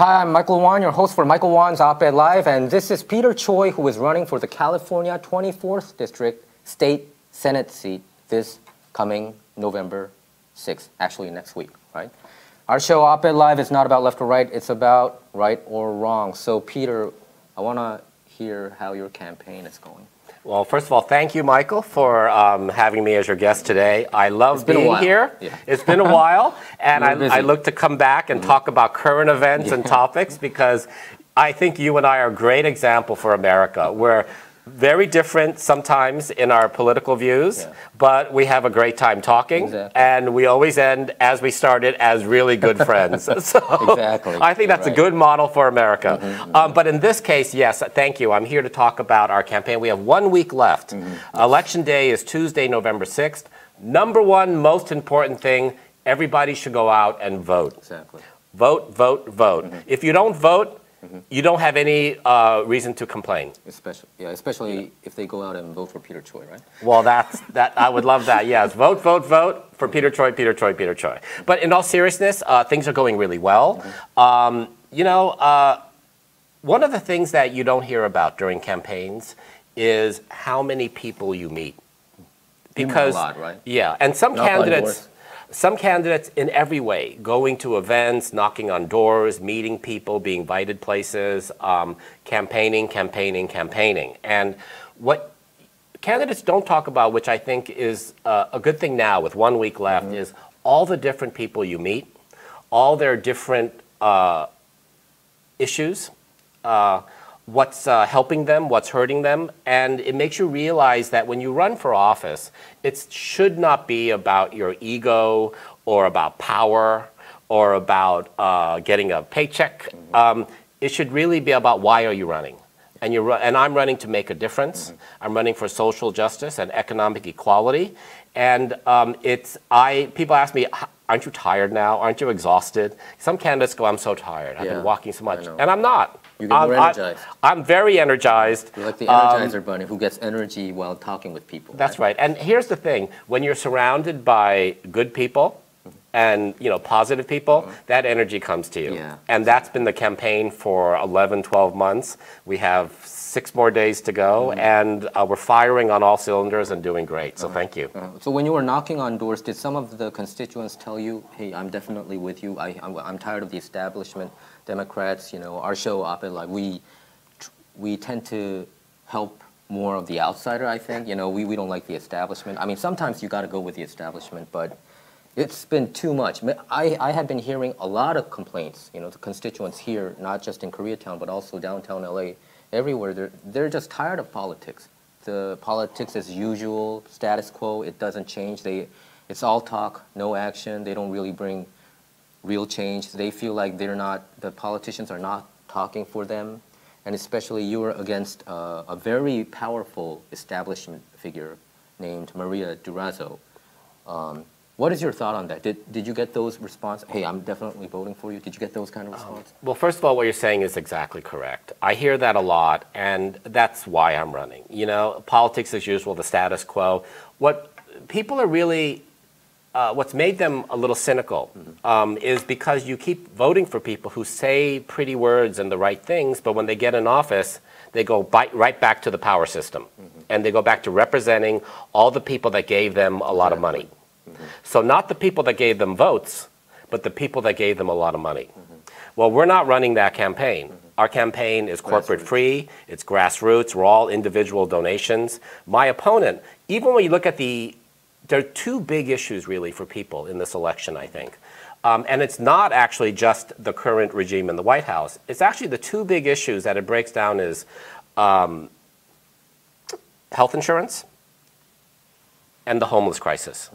Hi, I'm Michael Wan, your host for Michael Wan's Op-Ed Live, and this is Peter Choi, who is running for the California 24th District State Senate seat this coming November 6th, actually next week, right? Our show, Op-Ed Live, is not about left or right, it's about right or wrong. So, Peter, I want to hear how your campaign is going. Well, first of all, thank you, Michael, for having me as your guest today. I love being here. Yeah. It's been a while, and I look to come back and talk about current events and topics, because I think you and I are a great example for America. We're very different sometimes in our political views, but we have a great time talking, and we always end, as we started, as really good friends. So I think that's a good model for America. But in this case, yes, thank you. I'm here to talk about our campaign. We have 1 week left. Election day is Tuesday, November 6th. Number one most important thing, everybody should go out and vote. Vote, vote, vote. If you don't vote, you don't have any reason to complain. Especially if they go out and vote for Peter Choi, right? Well, I would love that, yes. Vote, vote, vote for Peter Choi, Peter Choi, Peter Choi. But in all seriousness, things are going really well. You know, one of the things that you don't hear about during campaigns is how many people you meet. Because, a lot, right? Yeah, and some candidates in every way, going to events, knocking on doors, meeting people, being invited places, campaigning. And what candidates don't talk about, which I think is a good thing now with 1 week left, is all the different people you meet, all their different issues, what's helping them, what's hurting them, and it makes you realize that when you run for office, it should not be about your ego or about power or about getting a paycheck. It should really be about why are you running. And I'm running to make a difference. I'm running for social justice and economic equality. And people ask me, aren't you tired now? Aren't you exhausted? Some candidates go, I'm so tired. I've been walking so much. And I'm not. You get more energized. I'm very energized. You're like the Energizer Bunny who gets energy while talking with people. That's right. And here's the thing. When you're surrounded by good people and positive people, that energy comes to you. And that's been the campaign for 11, 12 months. We have 6 more days to go, and we're firing on all cylinders and doing great. So thank you. So when you were knocking on doors, did some of the constituents tell you, hey, I'm definitely with you. I'm tired of the establishment. Democrats, our show, Op-Ed Live, we tend to help more of the outsider, I think. We don't like the establishment. I mean, sometimes you got to go with the establishment, but it's been too much. I have been hearing a lot of complaints, the constituents here, not just in Koreatown, but also downtown LA, everywhere. They're just tired of politics. The politics as usual, status quo, it doesn't change. It's all talk, no action. They don't really bring real change. They feel like the politicians are not talking for them. And especially you're against a very powerful establishment figure named Maria Durazo. What is your thought on that? Did you get those responses? Hey, I'm definitely voting for you. Did you get those kind of responses? Well, first of all, what you're saying is exactly correct. I hear that a lot, and that's why I'm running. Politics as usual, the status quo. What people are really what's made them a little cynical is because you keep voting for people who say pretty words and the right things, but when they get in office, they go right back to the power system. And they go back to representing all the people that gave them a lot of money. So not the people that gave them votes, but the people that gave them a lot of money. Well, we're not running that campaign. Our campaign is corporate free, it's grassroots, we're all individual donations. My opponent, even when you look at there are 2 big issues really for people in this election, I think. And it's not actually just the current regime in the White House. It's actually the 2 big issues that it breaks down is health insurance and the homeless crisis.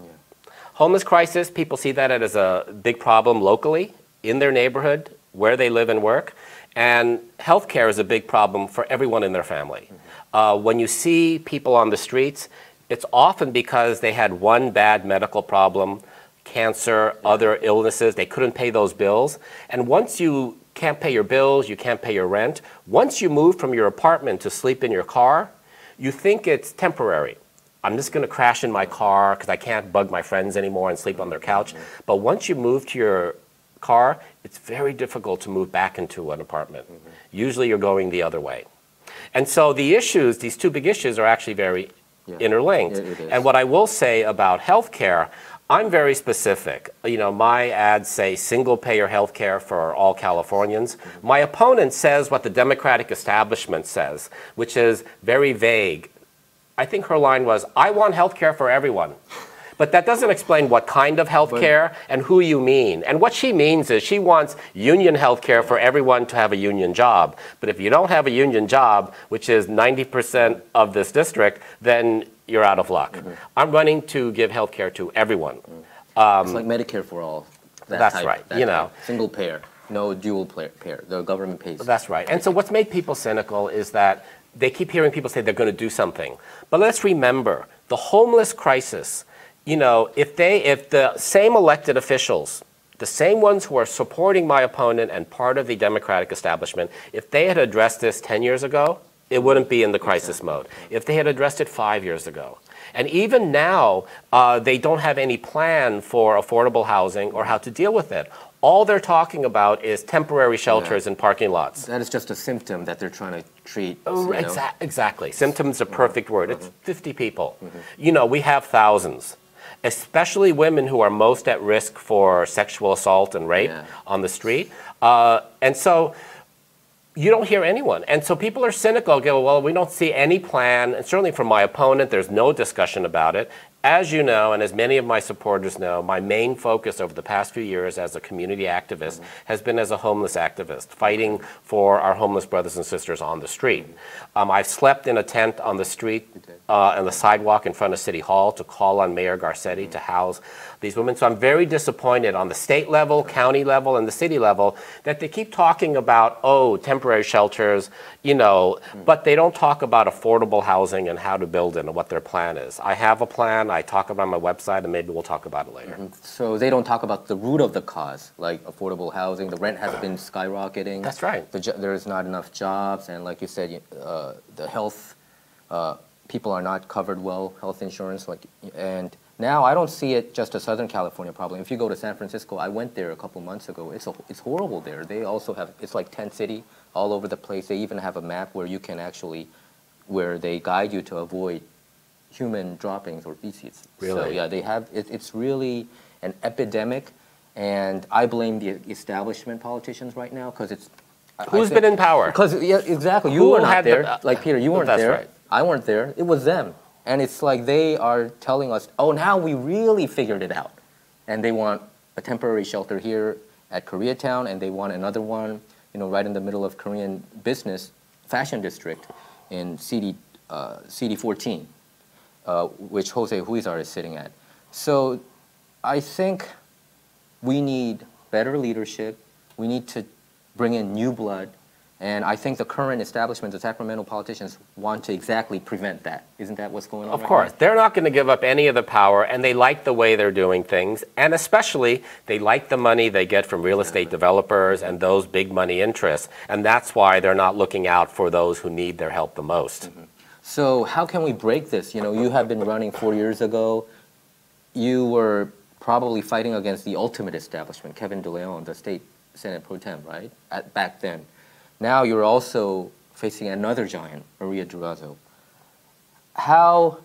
Homeless crisis, people see that as a big problem locally, in their neighborhood, where they live and work. And healthcare is a big problem for everyone in their family. When you see people on the streets, it's often because they had one bad medical problem, cancer, other illnesses, they couldn't pay those bills. And once you can't pay your bills, you can't pay your rent, once you move from your apartment to sleep in your car, you think it's temporary. I'm just going to crash in my car because I can't bug my friends anymore and sleep on their couch. But once you move to your car, it's very difficult to move back into an apartment. Usually you're going the other way. And so the issues, these two big issues, are actually very interlinked. And what I will say about healthcare, I'm very specific. You know, my ads say single-payer healthcare for all Californians. My opponent says what the Democratic establishment says, which is very vague. I think her line was, I want healthcare for everyone. But that doesn't explain what kind of health care and who you mean. And what she means is she wants union health care for everyone to have a union job. But if you don't have a union job, which is 90% of this district, then you're out of luck. I'm running to give health care to everyone. It's like Medicare for all. That's right. You know, single payer, no dual payer. The government pays. That's right. And so what's made people cynical is that they keep hearing people say they're going to do something. But let's remember, the homeless crisis, you know, if the same elected officials, the same ones who are supporting my opponent and part of the Democratic establishment, if they had addressed this 10 years ago, it wouldn't be in the crisis mode. If they had addressed it 5 years ago. And even now, they don't have any plan for affordable housing or how to deal with it. All they're talking about is temporary shelters in parking lots. That is just a symptom that they're trying to treat. Exactly. Symptom's a perfect word. It's 50 people. You know, we have thousands, especially women who are most at risk for sexual assault and rape on the street. And so you don't hear anyone. And so people are cynical, go, well, we don't see any plan. And certainly from my opponent, there's no discussion about it. As you know, and as many of my supporters know, my main focus over the past few years as a community activist has been as a homeless activist, fighting for our homeless brothers and sisters on the street. I've slept in a tent on the street, on the sidewalk in front of City Hall to call on Mayor Garcetti to house these women. So I'm very disappointed on the state level, county level, and the city level that they keep talking about, oh, temporary shelters, you know, but they don't talk about affordable housing and how to build it and what their plan is. I have a plan. I talk about it on my website, and maybe we'll talk about it later. So they don't talk about the root of the cause, like affordable housing. The rent has been skyrocketing. That's right. There's not enough jobs, and like you said, the health, people are not covered well, health insurance. And now I don't see it just a Southern California problem. If you go to San Francisco, I went there a couple months ago. It's horrible there. They also have, it's like tent city all over the place. They even have a map where you can actually, where they guide you to avoid human droppings or feces. Really? So yeah, they have, it's really an epidemic, and I blame the establishment politicians right now because it's... Who's been in power? Because, yeah, exactly. You were not there. Like, Peter, you weren't there. Right. I weren't there. It was them. And it's like they are telling us, oh, now we really figured it out. And they want a temporary shelter here at Koreatown, and they want another one, you know, right in the middle of Korean business fashion district in CD14. Which Jose Huizar is sitting at. So I think we need better leadership. We need to bring in new blood. And I think the current establishment, the Sacramento politicians, want to exactly prevent that. Isn't that what's going on? Of course. They're not going to give up any of the power, and they like the way they're doing things. And especially, they like the money they get from real estate developers and those big money interests. And that's why they're not looking out for those who need their help the most. So how can we break this? You know, you have been running 4 years ago. You were probably fighting against the ultimate establishment, Kevin De Leon, the state Senate pro tem, right? Back then. Now you're also facing another giant, Maria Durazo. How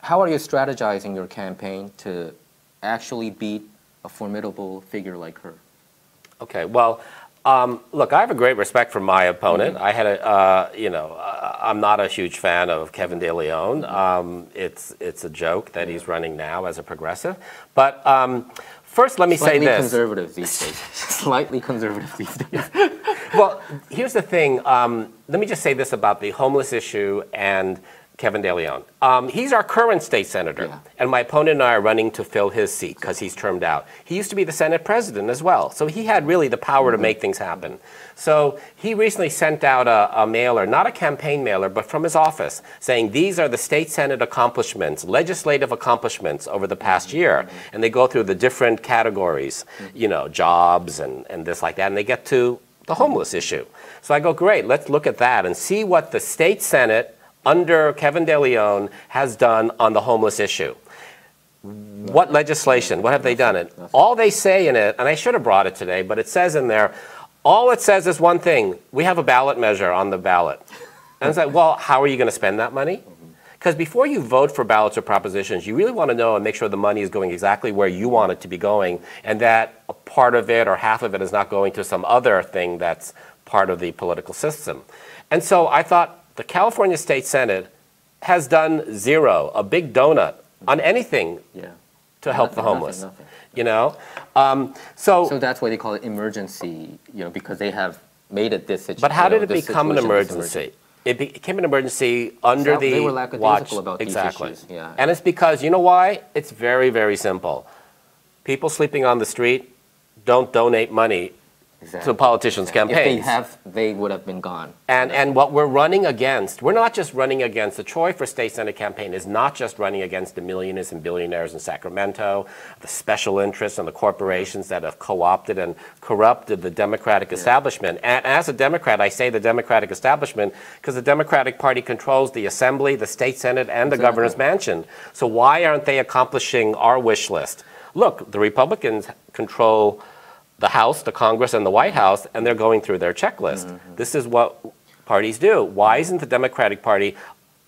are you strategizing your campaign to actually beat a formidable figure like her? Okay, well, look, I have a great respect for my opponent. I had I'm not a huge fan of Kevin De Leon. It's a joke that he's running now as a progressive. But first, let me say this. Slightly conservative these days. Slightly conservative these days. Well, here's the thing. Let me just say this about the homeless issue and Kevin De Leon. He's our current state senator, and my opponent and I are running to fill his seat because he's termed out. He used to be the Senate president as well, so he had really the power to make things happen. So he recently sent out a mailer, not a campaign mailer, but from his office, saying these are the state Senate accomplishments, legislative accomplishments over the past year, and they go through the different categories, you know, jobs and this like that, and they get to the homeless issue. So I go, great, let's look at that and see what the state Senate under Kevin De Leon has done on the homeless issue. What legislation? What have they done? It. All they say in it, and I should have brought it today, but it says in there, all it says is one thing. We have a ballot measure on the ballot. And it's like, well, how are you going to spend that money? Because before you vote for ballots or propositions, you really want to know and make sure the money is going exactly where you want it to be going, and that a part of it or half of it is not going to some other thing that's part of the political system. And so I thought the California State Senate has done zero, a big donut, on anything to help the homeless. Nothing. You know, so that's why they call it emergency. You know, because they have made it this situation. But how did it become an emergency? It became an emergency under the they were lackadaisical about these issues. Yeah. And it's because, you know why? It's very, very simple. People sleeping on the street don't donate money to politicians' campaigns. If they would have been gone. And what we're running against, we're not just running against, the Troy for State Senate campaign is not just running against the millionaires and billionaires in Sacramento, the special interests and the corporations that have co-opted and corrupted the Democratic establishment. And as a Democrat, I say the Democratic establishment because the Democratic Party controls the Assembly, the State Senate, and the Governor's Mansion. So why aren't they accomplishing our wish list? Look, the Republicans control the House, the Congress, and the White House, and they're going through their checklist. This is what parties do. Why isn't the Democratic Party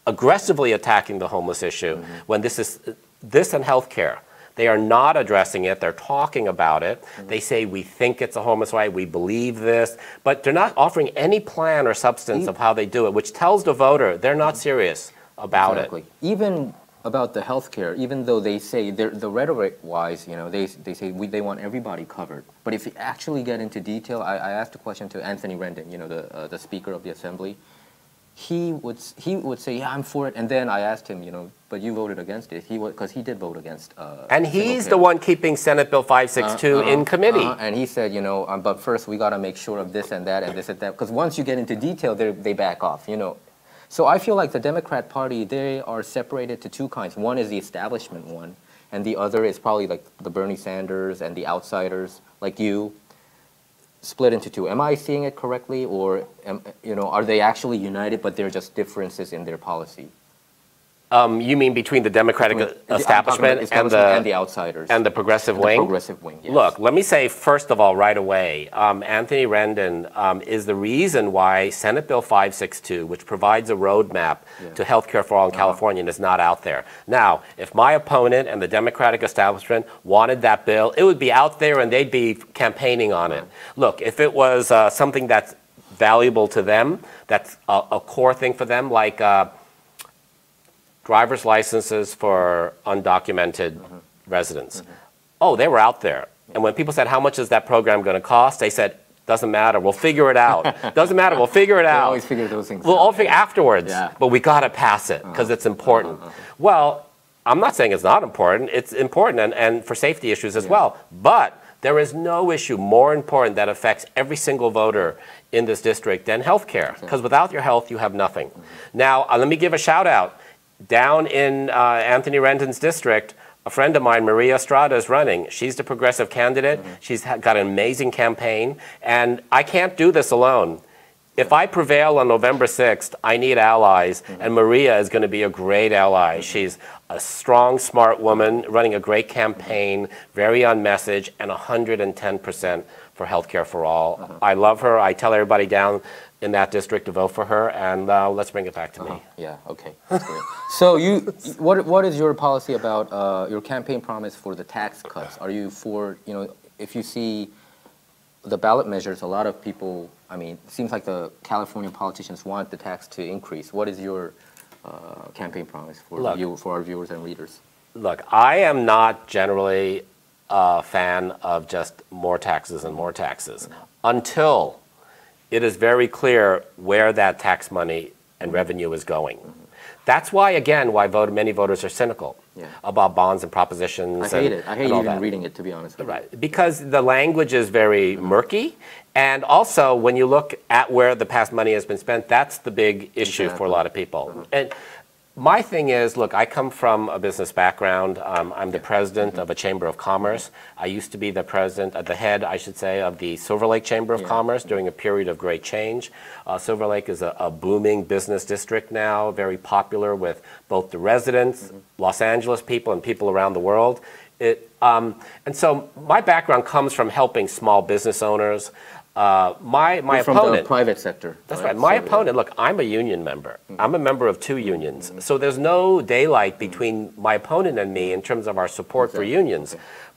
aggressively attacking the homeless issue when this and health care? They are not addressing it. They're talking about it. They say, we think it's a homeless right. We believe this. But they're not offering any plan or substance of how they do it, which tells the voter they're not serious about it. Even about the healthcare, even though they say the rhetoric-wise, you know, they say they want everybody covered. But if you actually get into detail, I asked a question to Anthony Rendon, you know, the Speaker of the Assembly. He would say, yeah, I'm for it, and then I asked him, you know, but you voted against it. Because he did vote against. And he's the one keeping Senate Bill 562 in committee. And he said, you know, but first we got to make sure of this and that and this and that, because once you get into detail, they back off, you know. So I feel like the Democrat Party, they are separated to two kinds. One is the establishment one, and the other is probably like the Bernie Sanders and the outsiders, like you, split into two. Am I seeing it correctly, or you know, are they actually united, but they're just differences in their policy? You mean between the Democratic establishment and the outsiders and the progressive wing? The progressive wing. Yes. Look, let me say first of all, right away, Anthony Rendon is the reason why Senate Bill 562, which provides a roadmap to health care for all in California, is not out there. Now, if my opponent and the Democratic establishment wanted that bill, it would be out there and they'd be campaigning on it. Look, if it was something that's valuable to them, that's a core thing for them, like driver's licenses for undocumented residents. Oh, they were out there. And when people said, how much is that program going to cost? They said, doesn't matter, we'll figure it out. Doesn't matter, we'll figure it out. They always figure those things out. We'll all figure afterwards, but we got to pass it because it's important. Well, I'm not saying it's not important. It's important and for safety issues as well. But there is no issue more important that affects every single voter in this district than health care. Because without your health, you have nothing. Now, let me give a shout out. Down in Anthony Rendon's district, a friend of mine, Maria Estrada, is running. She's the progressive candidate. She's got an amazing campaign. And I can't do this alone. If I prevail on November 6th, I need allies. And Maria is going to be a great ally. She's a strong, smart woman running a great campaign, very on message, and 110% for healthcare for all. I love her. I tell everybody down in that district to vote for her, and let's bring it back to me. Yeah, okay, that's great. So what is your policy about your campaign promise for the tax cuts? Are you for, you know, if you see the ballot measures, a lot of people, I mean, it seems like the California politicians want the tax to increase. What is your campaign promise for our viewers and readers? Look, I am not generally a fan of just more taxes and more taxes until it is very clear where that tax money and revenue is going. That's why, again, many voters are cynical about bonds and propositions. I hate it. I hate even reading it, to be honest with you. Right, because the language is very murky. And also, when you look at where the past money has been spent, that's the big issue for a lot of people. And my thing is, look, I come from a business background. I'm the president of a chamber of commerce. I used to be the president, the head, I should say, of the Silver Lake Chamber of Commerce during a period of great change. Silver Lake is a booming business district now, very popular with both the residents, Los Angeles people, and people around the world. And so my background comes from helping small business owners. My opponent, from the private sector. That's right. My opponent, look, I'm a union member. I'm a member of 2 unions. So there's no daylight between my opponent and me in terms of our support for unions.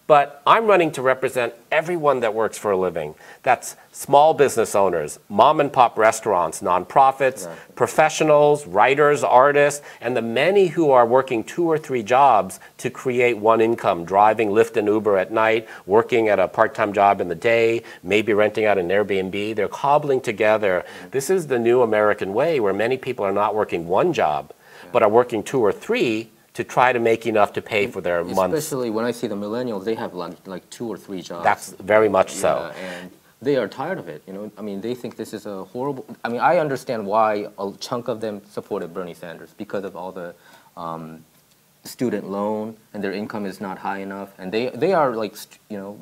But I'm running to represent everyone that works for a living. That's small business owners, mom and pop restaurants, nonprofits, professionals, writers, artists, and the many who are working 2 or 3 jobs to create one income, driving Lyft and Uber at night, working at a part-time job in the day, maybe renting out an Airbnb. They're cobbling together. This is the new American way where many people are not working 1 job, but are working 2 or 3 to try to make enough to pay for their months. Especially when I see the millennials, they have like 2 or 3 jobs. That's very much so. And they are tired of it. I mean, they think this is a horrible. I mean, I understand why a chunk of them supported Bernie Sanders because of all the student loan, and their income is not high enough, and they are like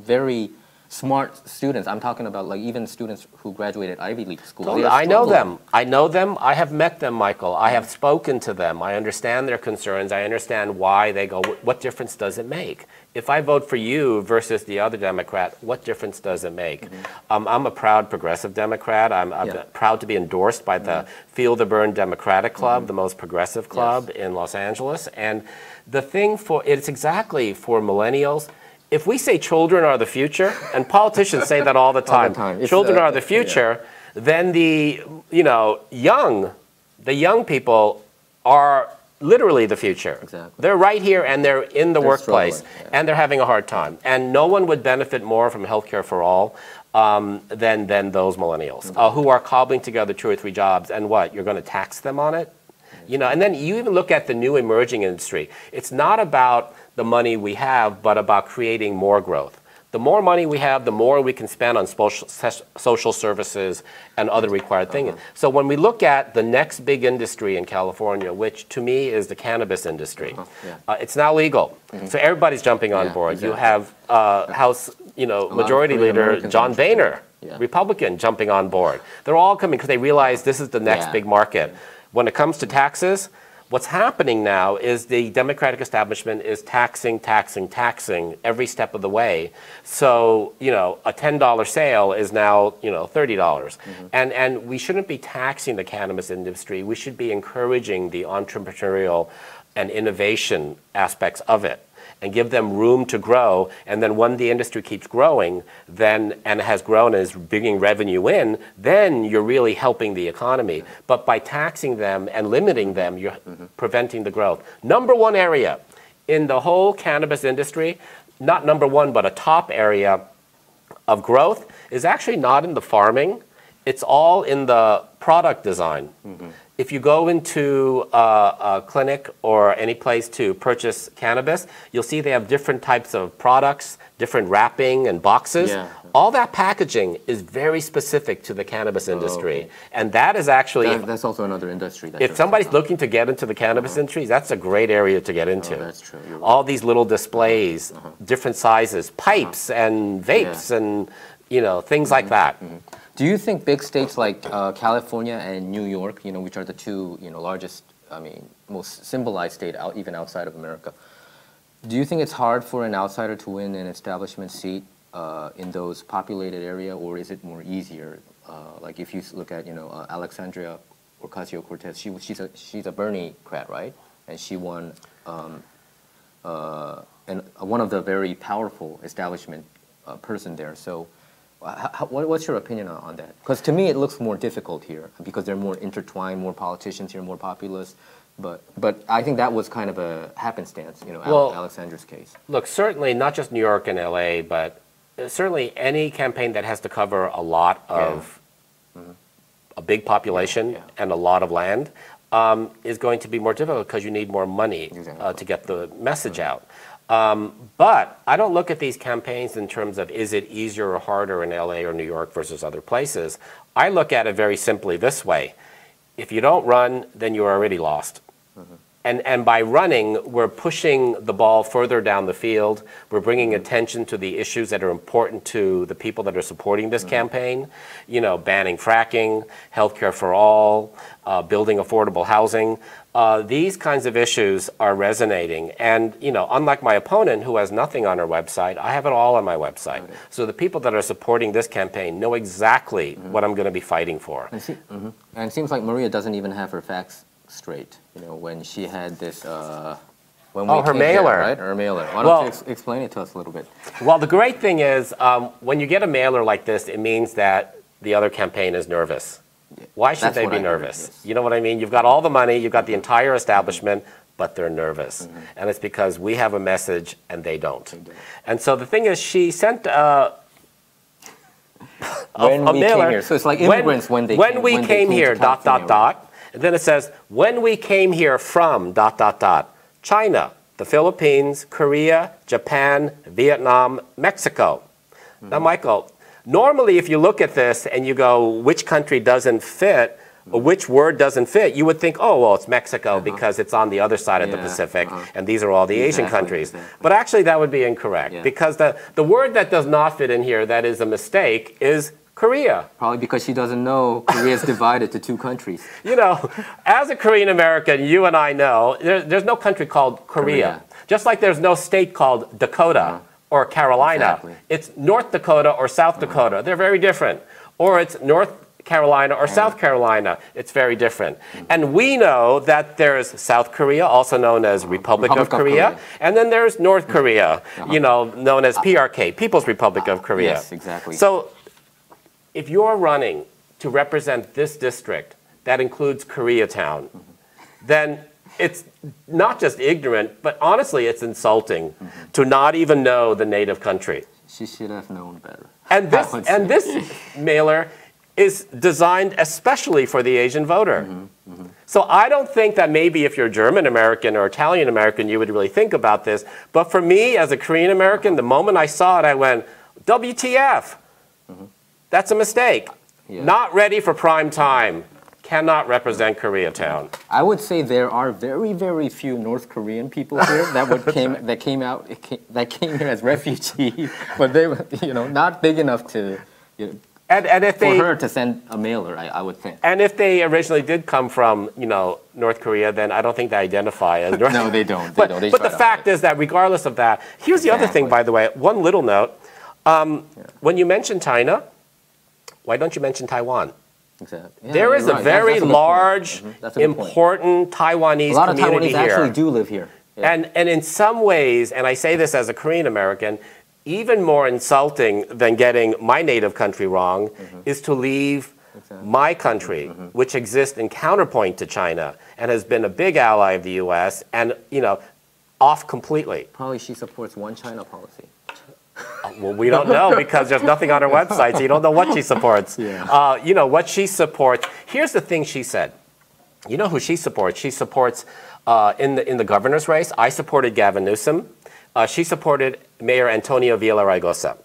very smart students. I'm talking about like even students who graduated Ivy League schools. I know them. I know them. I have met them, Michael. I have spoken to them. I understand their concerns. I understand why they go, what difference does it make? If I vote for you versus the other Democrat, what difference does it make? I'm a proud progressive Democrat. I'm proud to be endorsed by the Feel the Burn Democratic Club, the most progressive club in Los Angeles. And the thing it's exactly for millennials. If we say children are the future, and politicians say that all the time, children are the future, then the young people are literally the future. Exactly. They're right here and they're in the workplace and they're having a hard time. And no one would benefit more from healthcare for all than those millennials who are cobbling together 2 or 3 jobs. And what? You're going to tax them on it? And then you even look at the new emerging industry. It's not about the money we have, but about creating more growth. The more money we have, the more we can spend on social services and other required things. So when we look at the next big industry in California, which to me is the cannabis industry, it's now legal. So everybody's jumping on board. Exactly. You have House, Majority Leader John Boehner, Republican, jumping on board. They're all coming because they realize this is the next big market. When it comes to taxes, what's happening now is the Democratic establishment is taxing every step of the way. So, a $10 sale is now, $30. And we shouldn't be taxing the cannabis industry. We should be encouraging the entrepreneurial and innovation aspects of it and give them room to grow. And then when the industry keeps growing, and has grown and is bringing revenue in, then you're really helping the economy. But by taxing them and limiting them, you're preventing the growth. Number 1 area in the whole cannabis industry, not number 1, but a top area of growth is actually not in the farming. It's all in the product design. If you go into a clinic or any place to purchase cannabis, you'll see they have different types of products, different wrapping and boxes. All that packaging is very specific to the cannabis industry. And that is actually... That's also another industry. If somebody's looking to get into the cannabis industry, that's a great area to get into. That's true. You're right. All these little displays, different sizes, pipes and vapes and things like that. Do you think big states like California and New York, which are the 2, largest, most symbolized state even outside of America, do you think it's hard for an outsider to win an establishment seat in those populated area, or is it more easier? Like if you look at, Alexandria Ocasio-Cortez, she's a Bernie-crat, right? And she won and one of the very powerful establishment person there. So. What's your opinion on that? Because to me, it looks more difficult here because they're more intertwined, more politicians here, more populist. But I think that was kind of a happenstance, Alexandra's case. Look, certainly not just New York and LA, but certainly any campaign that has to cover a lot of a big population and a lot of land is going to be more difficult because you need more money to get the message out. But I don't look at these campaigns in terms of is it easier or harder in LA or New York versus other places. I look at it very simply this way. If you don't run, then you're already lost. And by running, we're pushing the ball further down the field. We're bringing attention to the issues that are important to the people that are supporting this campaign. You know, banning fracking, healthcare for all, building affordable housing. These kinds of issues are resonating. And, you know, unlike my opponent who has nothing on her website, I have it all on my website. Okay. So the people that are supporting this campaign know exactly what I'm going to be fighting for. And it seems like Maria doesn't even have her facts straight. You know, when she had this, when we her mailer. Here, right? Her mailer. Why don't you explain it to us a little bit? Well, the great thing is, when you get a mailer like this, it means that the other campaign is nervous. Yeah. Why should they be nervous? Yes. You know what I mean? You've got all the money, you've got the entire establishment, but they're nervous. And it's because we have a message and they don't. And so the thing is, she sent a mailer. Here. So it's like immigrants when we came here, ... And then it says, when we came here from ... China, the Philippines, Korea, Japan, Vietnam, Mexico. Now, Michael, normally if you look at this and you go, which country doesn't fit, or which word doesn't fit, you would think, oh, well, it's Mexico because it's on the other side of the Pacific, and these are all the Asian countries. But actually, that would be incorrect, because the word that does not fit in here that is a mistake is Korea. Probably because she doesn't know Korea is divided to two countries. You know, as a Korean American, you and I know there's no country called Korea. Just like there's no state called Dakota or Carolina. It's North Dakota or South Dakota. They're very different. Or it's North Carolina or South Carolina. It's very different. And we know that there's South Korea, also known as Republic of Korea. And then there's North Korea, you know, known as PRK, People's Republic of Korea. Yes, exactly. So if you're running to represent this district that includes Koreatown, then it's not just ignorant, but honestly, it's insulting to not even know the native country. She should have known better. And this mailer is designed especially for the Asian voter. So I don't think that maybe if you're German American or Italian American, you would really think about this. But for me, as a Korean American, the moment I saw it, I went, WTF? That's a mistake. Not ready for prime time. Cannot represent Koreatown. I would say there are very, very few North Korean people here that came here as refugees, but they were, you know, not big enough to, you know, for her to send a mailer, I would think. And if they originally did come from, you know, North Korea, then I don't think they identify as North Korea. No, they don't. But the fact is that regardless of that, here's the other thing, by the way, one little note. When you mention China, why don't you mention Taiwan? Exactly. Yeah, there is a very large, important Taiwanese community here. A lot of Taiwanese actually do live here. And in some ways, and I say this as a Korean American, even more insulting than getting my native country wrong is to leave my country, which exists in counterpoint to China and has been a big ally of the U.S. and, you know, off completely. Probably she supports one China policy. Well, we don't know because there's nothing on her website, so you don't know what she supports. You know, what she supports. Here's the thing she said. You know who she supports? She supports, in the governor's race, I supported Gavin Newsom. She supported Mayor Antonio Villaraigosa.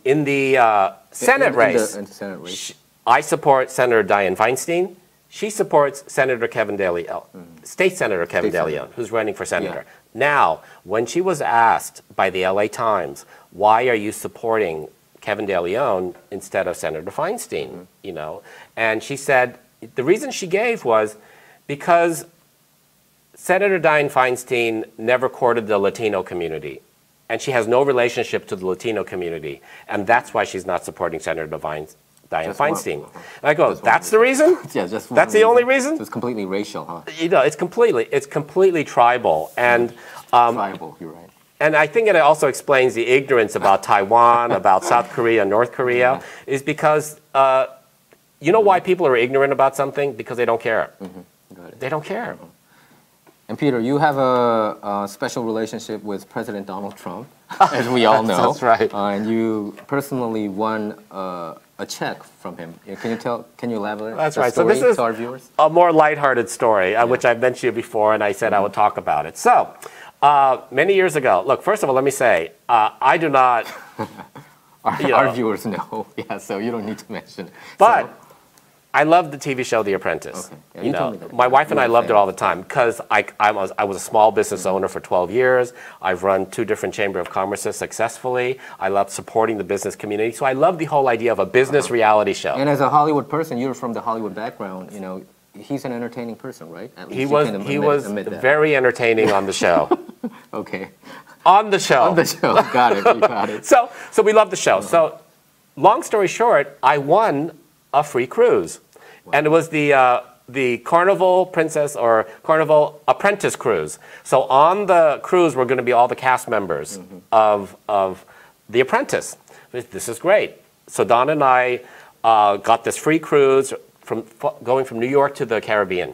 In the Senate race, I support Senator Dianne Feinstein. She supports Senator Kevin De Leon, State Senator Kevin De Leon, who's running for senator. Now, when she was asked by the LA Times, why are you supporting Kevin De Leon instead of Senator Feinstein, you know, and she said the reason she gave was because Senator Dianne Feinstein never courted the Latino community, and she has no relationship to the Latino community, and that's why she's not supporting Senator Dianne Feinstein. And I go, that's the reason? That's the only reason? So it's completely racial, huh? You know, it's completely tribal. And tribal, you're right. And I think it also explains the ignorance about Taiwan, about South Korea, North Korea, is because, you know why people are ignorant about something? Because they don't care. They don't care. And Peter, you have a special relationship with President Donald Trump, as we all know. That's right. And you personally won a check from him. Can you elaborate? That's right. So this is our viewers? A more lighthearted story, which I've mentioned to you before, and I said I would talk about it. So, many years ago, look, first of all, let me say, I do not... our viewers know, so you don't need to mention. But I love the TV show The Apprentice. Okay. Yeah, you you know, told me that. my wife and I You're a loved it fan. all the time because I was a small business owner for 12 years. I've run 2 different Chamber of Commerces successfully. I love supporting the business community. So I love the whole idea of a business reality show. And as a Hollywood person, you're from the Hollywood background, you know, he's an entertaining person, right? At least He you was can he was admit that. very entertaining on the show. Okay. On the show. On the show. Got it. You got it. So we love the show. So long story short, I won a free cruise. And it was the Carnival Princess or Carnival Apprentice cruise. So on the cruise were going to be all the cast members of The Apprentice. This is great. So Don and I got this free cruise going from New York to the Caribbean.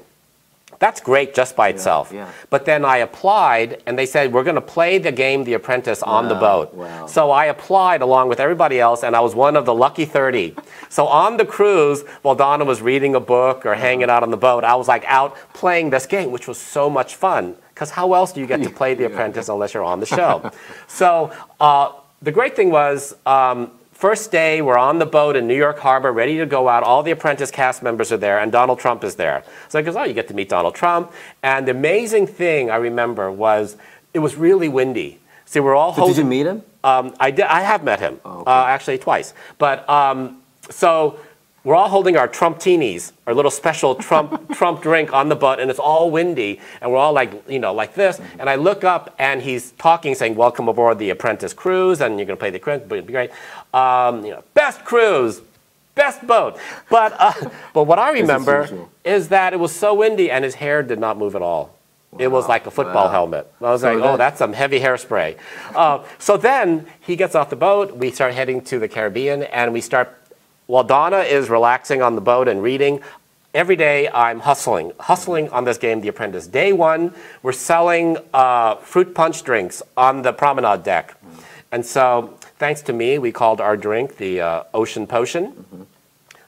That's great just by itself. Yeah. But then I applied, and they said, we're going to play the game The Apprentice on the boat. Wow. So I applied along with everybody else, and I was one of the lucky 30. So on the cruise, while Donna was reading a book or hanging out on the boat, I was like out playing this game, which was so much fun. Because how else do you get to play The Apprentice unless you're on the show? So the great thing was, first day, we're on the boat in New York Harbor, ready to go out. All the Apprentice cast members are there, and Donald Trump is there. So I goes, oh, you get to meet Donald Trump. And the amazing thing I remember was it was really windy. See, we're all So did you meet him? I have met him, Oh, okay. actually twice. But so we're all holding our Trumptinis, our little special Trump drink on the boat, and it's all windy, and we're all like, you know, like this. And I look up, and he's talking, saying, "Welcome aboard the Apprentice cruise, and you're going to play the cruise, but it'll be great. You know, best cruise, best boat." But what I remember is that it was so windy, and his hair did not move at all. It was like a football helmet. I was like, oh, that's some heavy hairspray. So then he gets off the boat. We start heading to the Caribbean, and we start. While Donna is relaxing on the boat and reading, every day I'm hustling on this game, The Apprentice. Day 1, we're selling fruit punch drinks on the promenade deck. And so, thanks to me, we called our drink the Ocean Potion.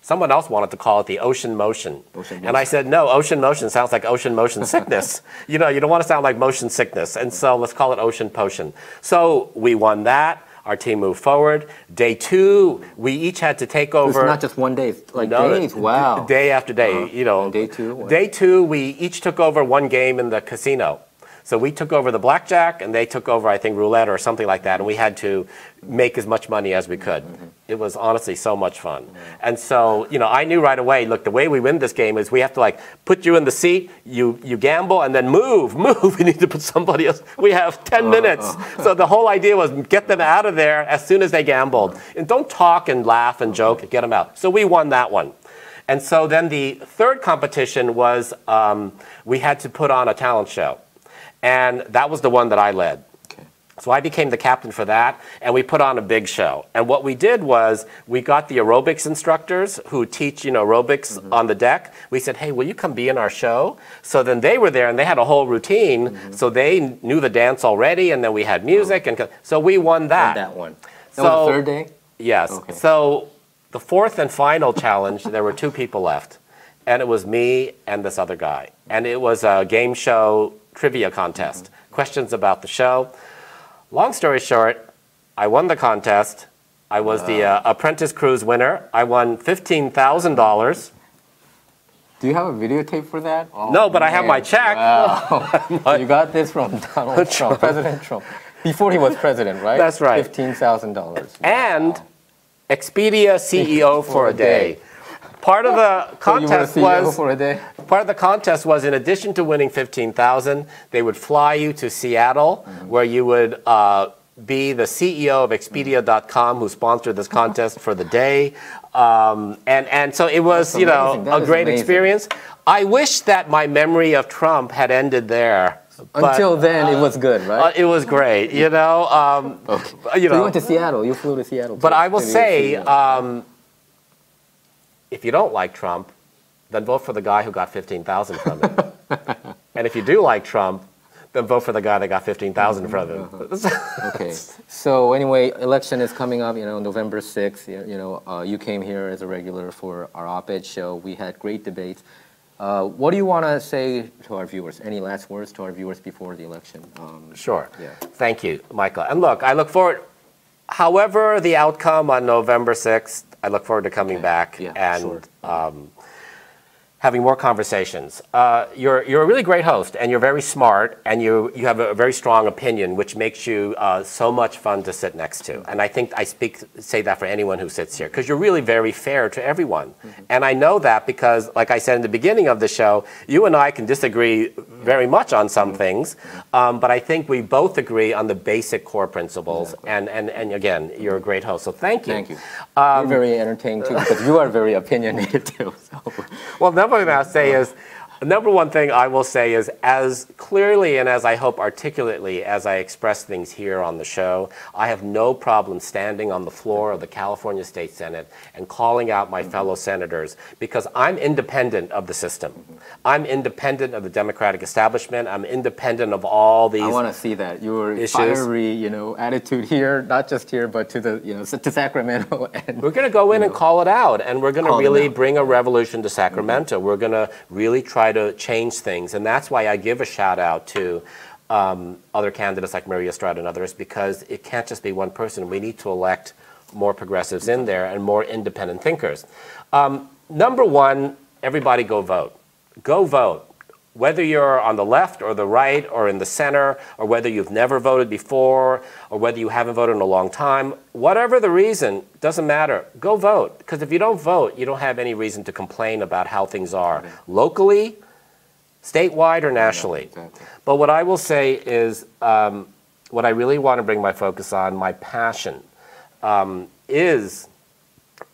Someone else wanted to call it the Ocean Motion. And I said, no, Ocean Motion sounds like ocean motion sickness. You know, you don't want to sound like motion sickness. And so let's call it Ocean Potion. So we won that. Our team moved forward. Day 2, we each had to take over. It's not just one day, it's like days. Wow. Day after day, you know. And day 2? What? Day 2, we each took over one game in the casino. So we took over the blackjack, and they took over, I think, roulette or something like that, and we had to make as much money as we could. It was honestly so much fun. And so, you know, I knew right away, look, the way we win this game is we have to, like, put you in the seat, you gamble, and then move. We need to put somebody else. We have 10 minutes. So the whole idea was get them out of there as soon as they gambled. And don't talk and laugh and joke, get them out. So we won that one. And so then the third competition was we had to put on a talent show. And that was the one that I led. Okay. So I became the captain for that, and we put on a big show. And what we did was we got the aerobics instructors who teach, you know, aerobics on the deck. We said, hey, will you come be in our show? So then they were there, and they had a whole routine. So they knew the dance already, and then we had music. And so we won that. That one. That was the third day? Yes. Okay. So the fourth and final challenge, there were 2 people left. And it was me and this other guy. And it was a game show trivia contest. Questions about the show. Long story short, I won the contest. I was the Apprentice Cruise winner. I won $15,000. Do you have a videotape for that? Oh, No, but I have my check. Wow. You got this from Donald Trump, President Trump. Before he was president, right? That's right. $15,000. And Expedia CEO for a day. Part of the contest So you were a CEO was for a day? Part of the contest was, in addition to winning $15,000, they would fly you to Seattle, where you would be the CEO of Expedia.com, who sponsored this contest for the day. And so it was, That's you know, amazing. That a is great amazing. experience. I wish that my memory of Trump had ended there. Until then, it was good, right? It was great, you know. Okay. You So know, you went to Seattle. You flew to Seattle. but too. I will Maybe say, you flew to if you don't like Trump, then vote for the guy who got $15,000 from him. And if you do like Trump, then vote for the guy that got $15,000 from him. Okay. So anyway, election is coming up, you know, November 6th. You know, you came here as a regular for our op-ed show. We had great debates. What do you want to say to our viewers? Any last words to our viewers before the election? Sure. Yeah. Thank you, Michael. And look, I look forward, however the outcome on November 6th, I look forward to coming back. Yeah, And sure. having more conversations. You're a really great host, and you're very smart, and you have a very strong opinion, which makes you so much fun to sit next to. And I think I say that for anyone who sits here, because you're really very fair to everyone. And I know that because, like I said in the beginning of the show, you and I can disagree very much on some things, but I think we both agree on the basic core principles. And again, you're a great host, so thank you. Thank you. You're very entertaining too, because you are very opinionated too. So. Well, number one thing I will say is, as clearly and as I hope articulately as I express things here on the show, I have no problem standing on the floor of the California State Senate and calling out my fellow senators, because I'm independent of the system. I'm independent of the Democratic establishment. I'm independent of all these. I want to see that your fiery, attitude here, not just here, but to the, to Sacramento. And we're going to go in and call it out, and we're going to really bring a revolution to Sacramento. We're going to really try to change things, and that's why I give a shout out to other candidates like Maria Estrada and others, because it can't just be one person. We need to elect more progressives in there and more independent thinkers. Number one, everybody go vote. Go vote. Whether you're on the left or the right or in the center, or whether you've never voted before, or whether you haven't voted in a long time, whatever the reason, doesn't matter. Go vote. Because if you don't vote, you don't have any reason to complain about how things are locally, statewide, or nationally. Yeah, exactly. But what I will say is, what I really want to bring my focus on, my passion, is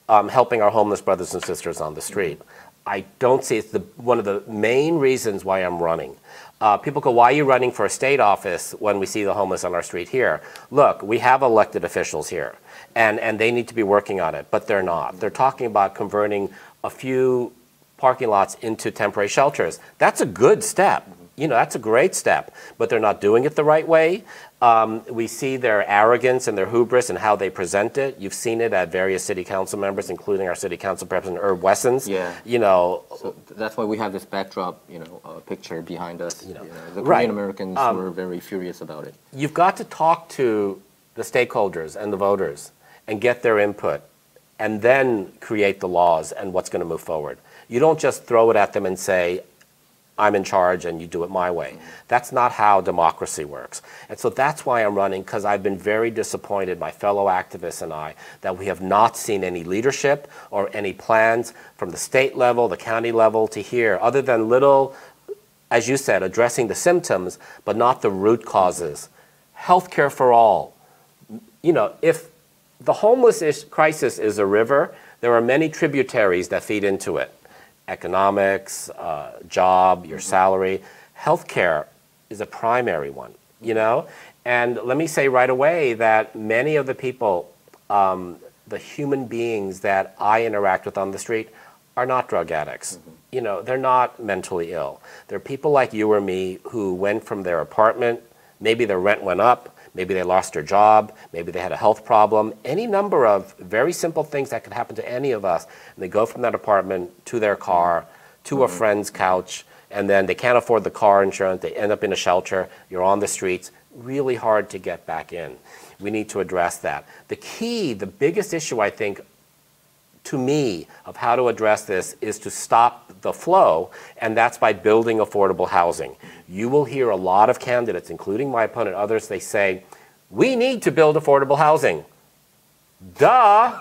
helping our homeless brothers and sisters on the street. I don't see it's one of the main reasons why I'm running. People go, why are you running for a state office when we see the homeless on our street here? Look, we have elected officials here, and they need to be working on it, but they're not. They're talking about converting a few parking lots into temporary shelters. That's a good step. That's a great step, but they're not doing it the right way. We see their arrogance and their hubris and how they present it. You've seen it at various city council members, including our city council president, Herb Wessons. Yeah. So that's why we have this backdrop, picture behind us. The Korean Americans were very furious about it. You've got to talk to the stakeholders and the voters and get their input, and then create the laws and what's going to move forward. You don't just throw it at them and say, I'm in charge and you do it my way. That's not how democracy works. And so that's why I'm running, because I've been very disappointed, my fellow activists and I, that we have not seen any leadership or any plans from the state level, the county level to here, other than little, as you said, addressing the symptoms, but not the root causes. Healthcare for all. If the homeless crisis is a river, there are many tributaries that feed into it. Economics, job, your salary. Healthcare is a primary one, And let me say right away that many of the people, the human beings that I interact with on the street, are not drug addicts. They're not mentally ill. They're people like you or me who went from their apartment, maybe their rent went up, maybe they lost their job, maybe they had a health problem, any number of very simple things that could happen to any of us. And they go from that apartment to their car, to a friend's couch, and then they can't afford the car insurance, they end up in a shelter, you're on the streets, really hard to get back in. We need to address that. The biggest issue, I think, to me, of how to address this is to stop the flow, and that's by building affordable housing. You will hear a lot of candidates, including my opponent, others, they say, we need to build affordable housing. Duh!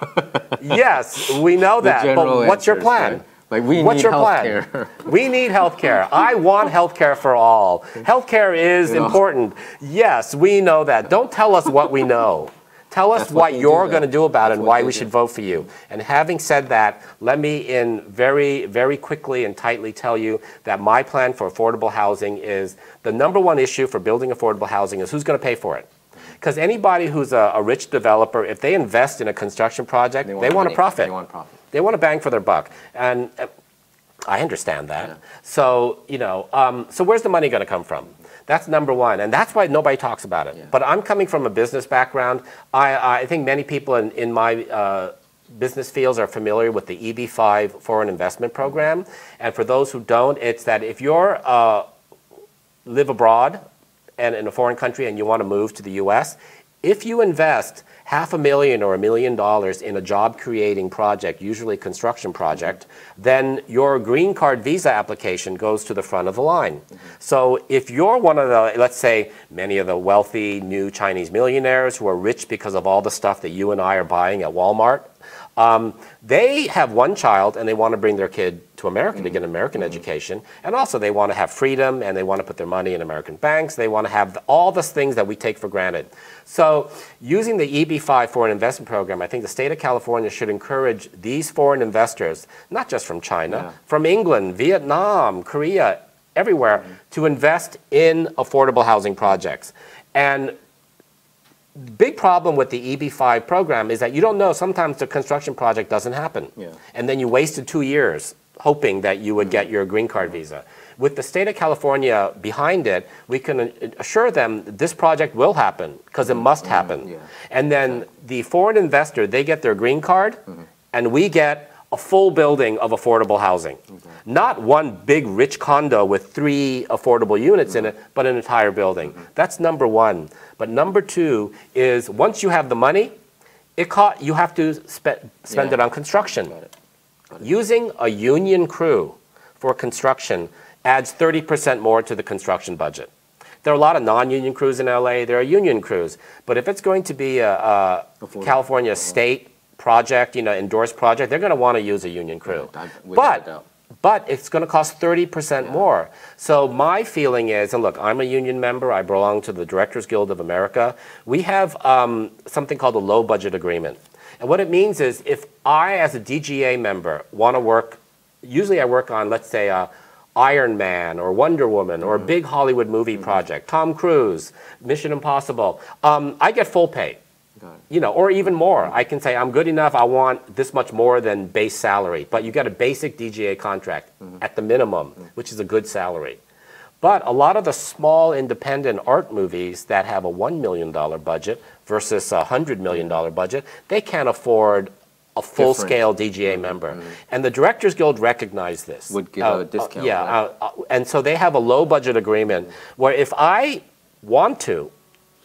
Yes, we know that, but what's your plan? Right? Like, we What's need your healthcare. plan? We need healthcare. I want healthcare for all. Healthcare is important. Yes, we know that. Don't tell us what we know. Tell us what you're going to do about it and why we should vote for you. And having said that, let me very, very quickly and tightly tell you that my plan for affordable housing is the number one issue for building affordable housing is who's going to pay for it. Because anybody who's a rich developer, if they invest in a construction project, they want a profit. They want profit. They want a bang for their buck. And I understand that. Yeah. So, so where's the money going to come from? That's number one, and that's why nobody talks about it. Yeah. But I'm coming from a business background. I think many people in my business fields are familiar with the EB-5 Foreign Investment Program. And for those who don't, it's that if you're live abroad and in a foreign country and you want to move to the U.S., If you invest $500,000 or $1 million in a job-creating project, usually a construction project, then your green card visa application goes to the front of the line. So if you're one of the, let's say, many of the wealthy new Chinese millionaires who are rich because of all the stuff that you and I are buying at Walmart, they have one child and they want to bring their kid to America to get an American education, and also they want to have freedom and they want to put their money in American banks. They want to have all the things that we take for granted. So using the EB-5 foreign investment program, I think the state of California should encourage these foreign investors, not just from China, from England, Vietnam, Korea, everywhere, to invest in affordable housing projects. And big problem with the EB-5 program is that you don't know, sometimes the construction project doesn't happen. And then you wasted 2 years hoping that you would get your green card visa. With the state of California behind it, we can assure them this project will happen because it must happen. And then the foreign investor, they get their green card and we get a full building of affordable housing. Not one big rich condo with 3 affordable units in it, but an entire building. That's number one. But number two is once you have the money, you have to spend it on construction. Using a union crew for construction adds 30% more to the construction budget. There are a lot of non-union crews in LA. There are union crews. But if it's going to be a California state project, endorsed project, they're going to want to use a union crew. But it's going to cost 30% more. So my feeling is, and look, I'm a union member. I belong to the Directors Guild of America. We have something called a low budget agreement. And what it means is if I, as a DGA member, want to work, usually I work on, let's say, Iron Man or Wonder Woman or a big Hollywood movie project, Tom Cruise, Mission Impossible, I get full pay. Or even more. I can say, I'm good enough, I want this much more than base salary. But you get a basic DGA contract at the minimum, which is a good salary. But a lot of the small independent art movies that have a $1 million budget versus a $100 million budget, they can't afford a full-scale DGA member. And the Directors Guild recognized this. Would give a discount. And so they have a low-budget agreement where if I want to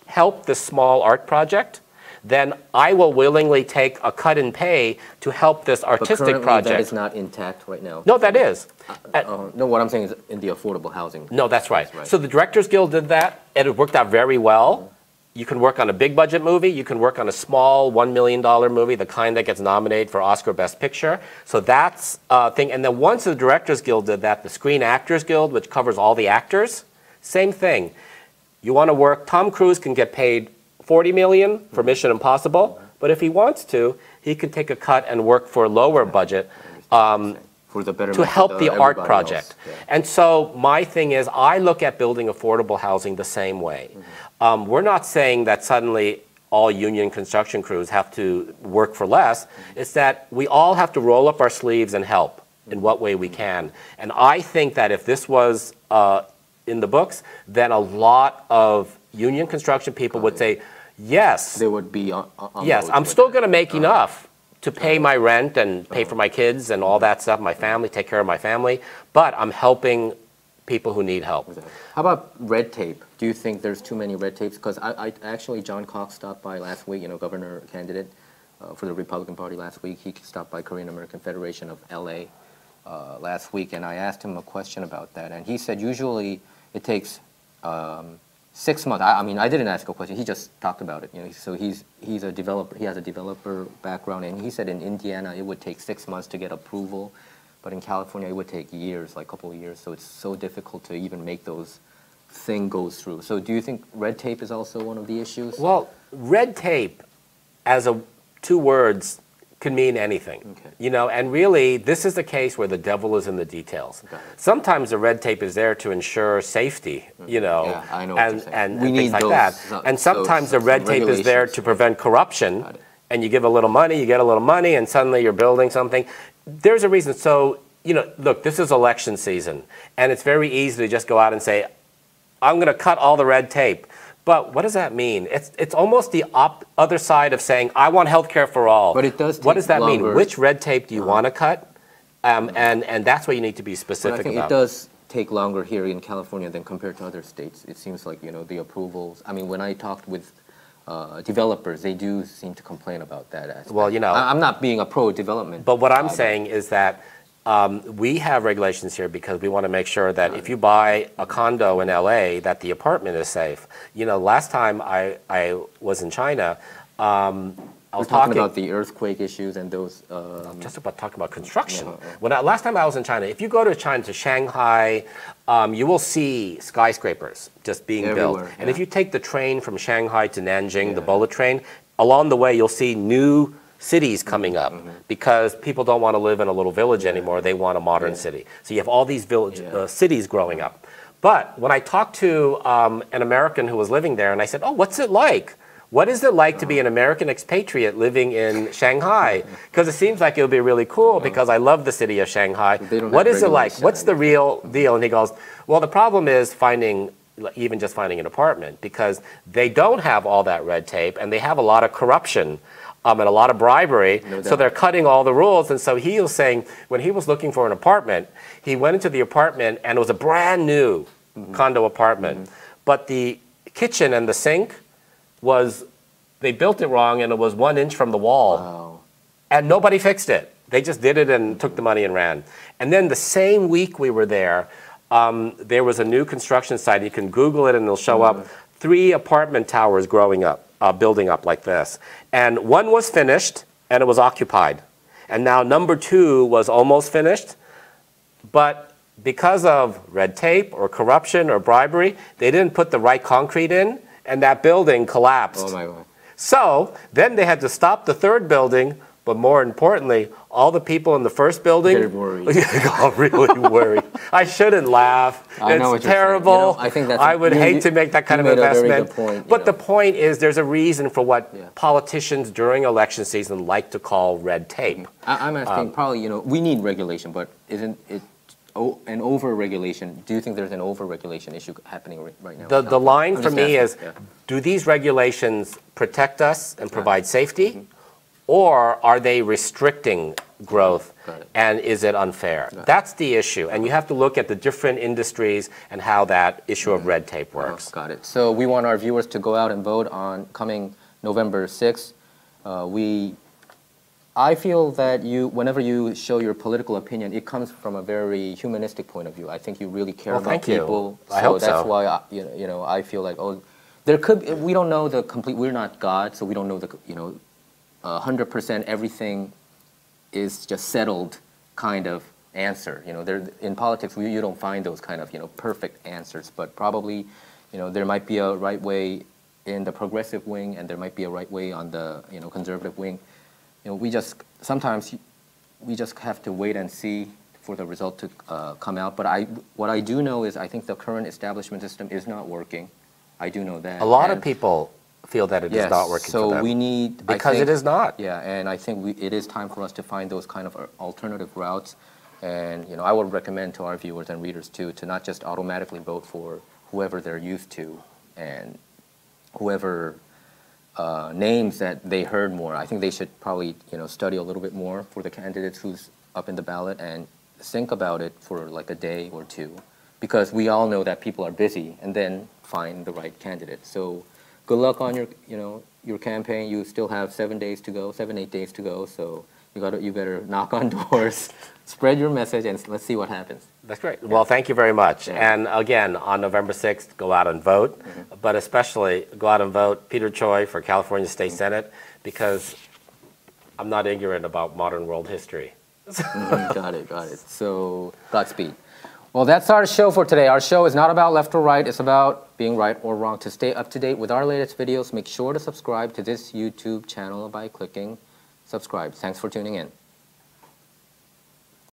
help this small art project, then I will willingly take a cut in pay to help this artistic project. That is not intact right now. No, that is. No, what I'm saying is in the affordable housing. No, that's right. So the Directors Guild did that, and it worked out very well. You can work on a big budget movie. You can work on a small $1 million movie, the kind that gets nominated for Oscar Best Picture. So that's a thing. And then once the Directors Guild did that, the Screen Actors Guild, which covers all the actors, same thing. You want to work, Tom Cruise can get paid $40 million for Mission Impossible, but if he wants to, he can take a cut and work for a lower budget for the to help the art project. And so my thing is, I look at building affordable housing the same way. We're not saying that suddenly all union construction crews have to work for less. It's that we all have to roll up our sleeves and help in what way we can. And I think that if this was in the books, then a lot of union construction people would say, yes. They would be on yes, I'm still going to make enough to pay my rent and pay for my kids and all that stuff, my family, take care of my family, but I'm helping people who need help. How about red tape? Do you think there's too many red tapes? Because I actually, John Cox stopped by last week, governor candidate for the Republican Party last week. He stopped by Korean American Federation of LA last week, and I asked him a question about that, and he said usually it takes 6 months. I mean, I didn't ask a question. He just talked about it. So he's a developer. He has a developer background, and he said in Indiana it would take 6 months to get approval, but in California it would take years, like a couple of years. So it's so difficult to even make those thing goes through. So do you think red tape is also one of the issues? Well, red tape, as two words, can mean anything. And really, this is the case where the devil is in the details. Sometimes the red tape is there to ensure safety, I know and things like that. And sometimes the red tape is there to prevent corruption, and you give a little money, you get a little money, and suddenly you're building something. There's a reason. So, look, this is election season, and it's very easy to just go out and say, I'm going to cut all the red tape. But what does that mean? It's almost the other side of saying, I want health care for all. But it does take What does that longer. mean? Which red tape do you want to cut? And that's what you need to be specific but I think about. It does take longer here in California than compared to other states. It seems like, the approvals. I mean, when I talked with developers, they do seem to complain about that aspect. Well, you know, I'm not being a pro-development. But what I'm saying is that we have regulations here because we want to make sure that if you buy a condo in LA, that the apartment is safe. You know, last time I was in China, I was talking about the earthquake issues and those. I'm just about talking about construction. Last time I was in China, if you go to China, to Shanghai, you will see skyscrapers just being built. And if you take the train from Shanghai to Nanjing, the bullet train, along the way you'll see new cities coming up because people don't want to live in a little village anymore. They want a modern city. So you have all these village cities growing up. But when I talked to an American who was living there, and I said, "Oh, what's it like? What is it like to be an American expatriate living in Shanghai? Because it seems like it would be really cool because I love the city of Shanghai. What is it like? What's the real deal?" And he goes, "Well, the problem is even just finding an apartment because they don't have all that red tape and they have a lot of corruption and a lot of bribery. So they're cutting all the rules." And so he was saying when he was looking for an apartment, he went into the apartment and it was a brand new condo apartment. But the kitchen and the sink they built it wrong and it was 1 inch from the wall. Wow. And nobody fixed it. They just did it and took the money and ran. And then the same week we were there was a new construction site. You can Google it and it'll show up 3 apartment towers building up like this. And 1 was finished and it was occupied. And now number 2 was almost finished. But because of red tape or corruption or bribery, they didn't put the right concrete in. And that building collapsed. Oh my God. So then they had to stop the 3rd building, but more importantly, all the people in the 1st building got really worried. I shouldn't laugh. It's terrible. You know, I think I would hate to make that kind of investment. But the point is there's a reason for what politicians during election season like to call red tape. I'm asking probably, you know, we need regulation, but isn't it an over-regulation? Do you think there's an over-regulation issue happening right now? The line for me is, do these regulations protect us and provide safety, or are they restricting growth, and is it unfair? That's the issue, and you have to look at the different industries and how that issue of red tape works. Got it. So we want our viewers to go out and vote on coming November 6th. I feel that whenever you show your political opinion, it comes from a very humanistic point of view. I think you really care about people. I hope so. That's why I feel like we don't know the complete. We're not God, so we don't know 100% everything is just settled kind of answer. You know, in politics you don't find those kind of perfect answers, but probably there might be a right way in the progressive wing, and there might be a right way on the conservative wing. Sometimes we just have to wait and see for the result to come out. But what I do know is I think the current establishment system is not working. I do know that. A lot of people feel that it is not working for them. So we need... Because it is not. Yeah, and I think it is time for us to find those kind of alternative routes. And I would recommend to our viewers and readers too to not just automatically vote for whoever they're used to and whoever... names that they heard more. I think they should probably study a little bit more for the candidates who's up in the ballot and think about it for like a day or two, because we all know that people are busy, and then find the right candidate. So good luck on your campaign. You still have 7, 8 days to go. So you better knock on doors, spread your message, and let's see what happens. That's great. Well, thank you very much. Yeah. And again, on November 6th, go out and vote, but especially go out and vote Peter Choi for California State Senate, because I'm not ignorant about modern world history. Got it. So Godspeed. Well, that's our show for today. Our show is not about left or right. It's about being right or wrong. To stay up to date with our latest videos, make sure to subscribe to this YouTube channel by clicking subscribe. Thanks for tuning in.